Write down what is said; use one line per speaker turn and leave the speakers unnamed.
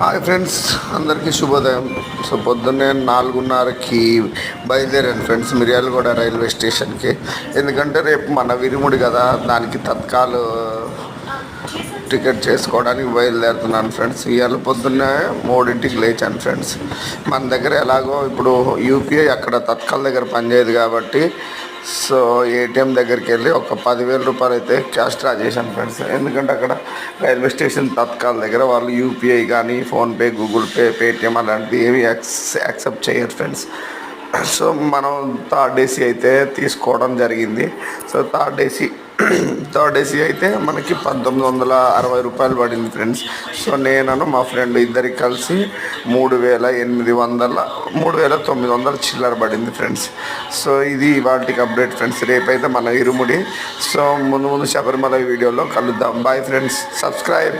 Hi friends, అందరికీ శుభోదయం. So పొద్దున్నే 4:30కి బయలుదేరాను ఫ్రెండ్స్ మిర్యాలగూడ రైల్వే స్టేషన్కి. ఎందుకంటే రేపు మన విరుముడి కదా, దానికి తత్కాల్ టికెట్ చేసుకోవడానికి బయలుదేరుతున్నాను ఫ్రెండ్స్. ఇవాళ పొద్దున్నే 3ంటికి లేచాను ఫ్రెండ్స్. మన దగ్గర ఎలాగో ఇప్పుడు యూపీఐ అక్కడ తత్కాల్ దగ్గర పనిచేయదు కాబట్టి సో ఏటీఎం దగ్గరికి వెళ్ళి ఒక 10,000 రూపాయలు అయితే క్యాష్ డ్రా చేశాను ఫ్రెండ్స్. ఎందుకంటే అక్కడ రైల్వే స్టేషన్ తత్కాల్ దగ్గర వాళ్ళు యూపీఐ కానీ ఫోన్పే, గూగుల్ పే, పేటిఎం అలాంటివి ఏవి యాక్సెప్ట్ చేయరు ఫ్రెండ్స్. సో మనం థర్డ్ ఏసీ అయితే తీసుకోవడం జరిగింది. సో థర్డ్ ఏసీ అయితే మనకి 1,960 రూపాయలు పడింది ఫ్రెండ్స్. సో నేను మా ఫ్రెండ్ ఇద్దరికి కలిసి 3,900 చిల్లర పడింది ఫ్రెండ్స్. సో ఇది వాటికి అప్డేట్ ఫ్రెండ్స్. రేపైతే మన ఇరుముడి. సో ముందు శబరిమల వీడియోలో కలుద్దాం. Bye friends, subscribe.